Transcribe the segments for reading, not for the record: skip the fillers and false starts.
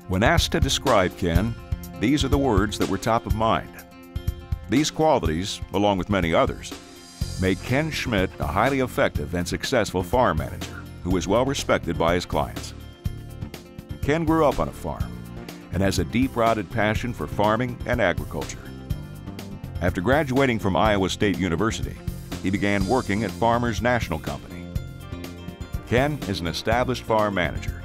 When asked to describe Ken, these are the words that were top of mind. These qualities, along with many others, make Ken Schmitt a highly effective and successful farm manager who is well respected by his clients. Ken grew up on a farm and has a deep-rooted passion for farming and agriculture. After graduating from Iowa State University, he began working at Farmers National Company. Ken is an established farm manager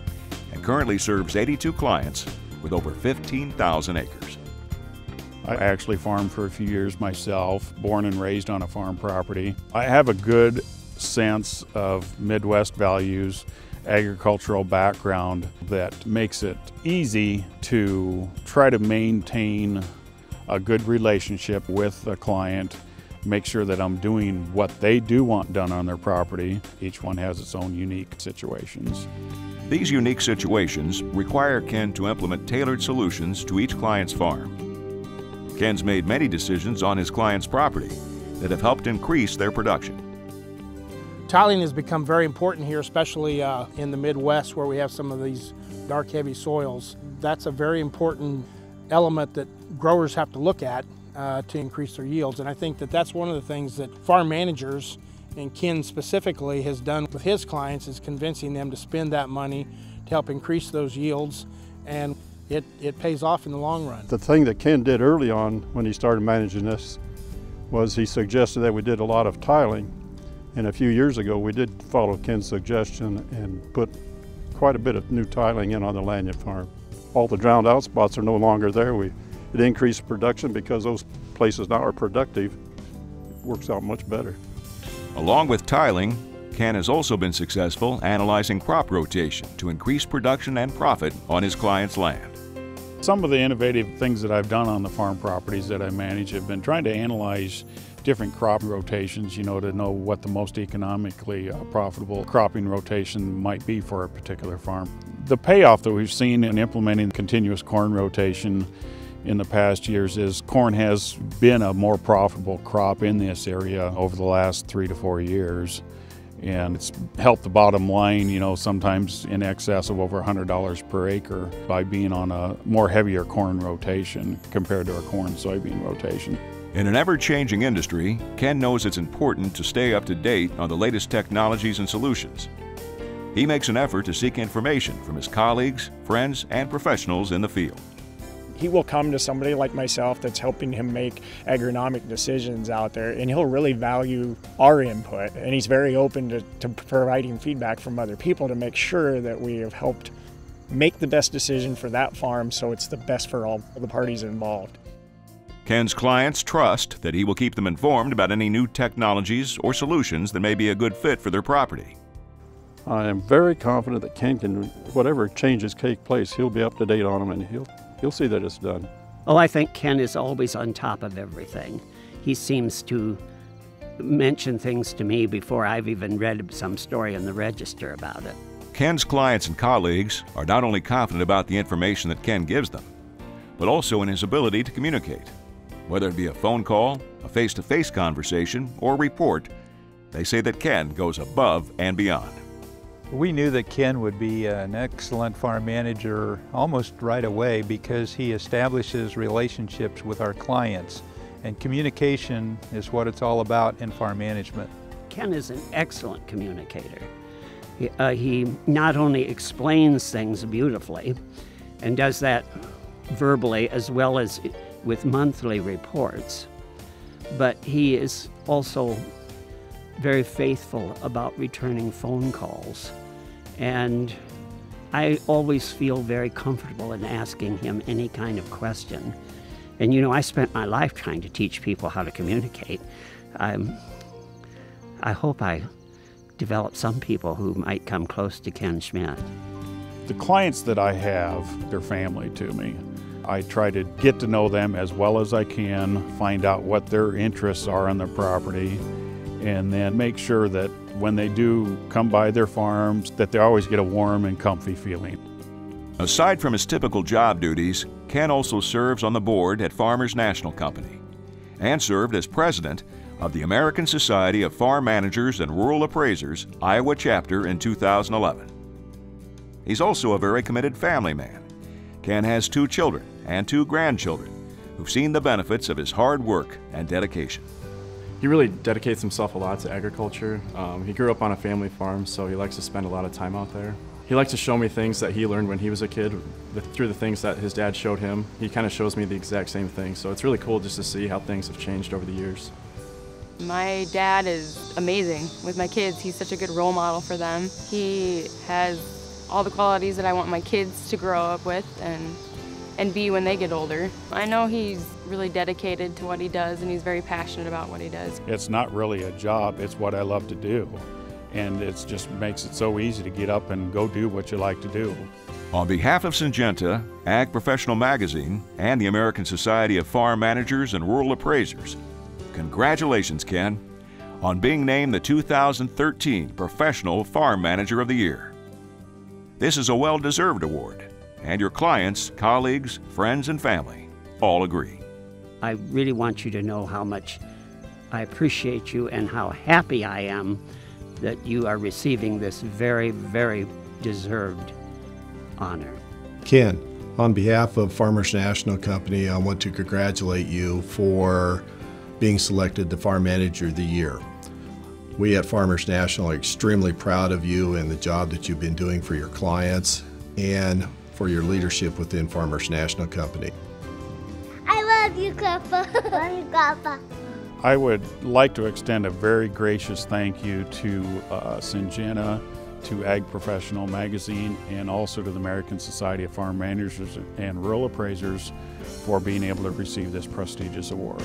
and currently serves 82 clients with over 15,000 acres. I actually farmed for a few years myself, born and raised on a farm property. I have a good sense of Midwest values, agricultural background that makes it easy to try to maintain a good relationship with the client, make sure that I'm doing what they do want done on their property. Each one has its own unique situations. These unique situations require Ken to implement tailored solutions to each client's farm. Ken's made many decisions on his client's property that have helped increase their production. Tiling has become very important here, especially in the Midwest where we have some of these dark, heavy soils. That's a very important element that growers have to look at to increase their yields. And I think that that's one of the things that farm managers, and Ken specifically, has done with his clients, is convincing them to spend that money to help increase those yields, and it pays off in the long run. The thing that Ken did early on when he started managing this was he suggested that we did a lot of tiling. And a few years ago we did follow Ken's suggestion and put quite a bit of new tiling in on the Lanyon farm. All the drowned out spots are no longer there. It increased production because those places now are productive. It works out much better. Along with tiling, Ken has also been successful analyzing crop rotation to increase production and profit on his client's land. Some of the innovative things that I've done on the farm properties that I manage have been trying to analyze different crop rotations, to know what the most economically profitable cropping rotation might be for a particular farm. The payoff that we've seen in implementing continuous corn rotation in the past years is corn has been a more profitable crop in this area over the last 3 to 4 years. And it's helped the bottom line, sometimes in excess of over $100 per acre by being on a more heavier corn rotation compared to a corn-soybean rotation. In an ever-changing industry, Ken knows it's important to stay up to date on the latest technologies and solutions. He makes an effort to seek information from his colleagues, friends, and professionals in the field. He will come to somebody like myself that's helping him make agronomic decisions out there, and he'll really value our input, and he's very open to providing feedback from other people to make sure that we have helped make the best decision for that farm so it's the best for all the parties involved. Ken's clients trust that he will keep them informed about any new technologies or solutions that may be a good fit for their property. I am very confident that Ken can, whatever changes take place, he'll be up to date on them, and he'll see that it's done. Oh, I think Ken is always on top of everything. He seems to mention things to me before I've even read some story in the register about it. Ken's clients and colleagues are not only confident about the information that Ken gives them, but also in his ability to communicate. Whether it be a phone call, a face-to-face conversation, or report, they say that Ken goes above and beyond. We knew that Ken would be an excellent farm manager almost right away because he establishes relationships with our clients, and communication is what it's all about in farm management. Ken is an excellent communicator. He not only explains things beautifully and does that verbally as well as with monthly reports, but he is also very faithful about returning phone calls. And I always feel very comfortable in asking him any kind of question. And I spent my life trying to teach people how to communicate. I hope I develop some people who might come close to Ken Schmitt. The clients that I have, they're family to me. I try to get to know them as well as I can, find out what their interests are on their property, and then make sure that when they do come by their farms, that they always get a warm and comfy feeling. Aside from his typical job duties, Ken also serves on the board at Farmers National Company and served as president of the American Society of Farm Managers and Rural Appraisers, Iowa chapter in 2011. He's also a very committed family man, Ken has 2 children and 2 grandchildren who've seen the benefits of his hard work and dedication. He really dedicates himself a lot to agriculture. He grew up on a family farm, so he likes to spend a lot of time out there. He likes to show me things that he learned when he was a kid through the things that his dad showed him. He kind of shows me the exact same thing, so it's really cool just to see how things have changed over the years. My dad is amazing with my kids. He's such a good role model for them. He has all the qualities that I want my kids to grow up with and be when they get older. I know he's really dedicated to what he does, and he's very passionate about what he does. It's not really a job, it's what I love to do. And it just makes it so easy to get up and go do what you like to do. On behalf of Syngenta, AgProfessional Magazine, and the American Society of Farm Managers and Rural Appraisers, congratulations, Ken, on being named the 2013 Professional Farm Manager of the Year. This is a well-deserved award, and your clients, colleagues, friends, and family all agree. I really want you to know how much I appreciate you and how happy I am that you are receiving this very, very deserved honor. Ken, on behalf of Farmers National Company, I want to congratulate you for being selected the Farm Manager of the Year. We at Farmers National are extremely proud of you and the job that you've been doing for your clients and for your leadership within Farmers National Company. I love you, Grandpa. Love you, Grandpa. I would like to extend a very gracious thank you to Syngenta, to AgProfessional Magazine, and also to the American Society of Farm Managers and Rural Appraisers for being able to receive this prestigious award.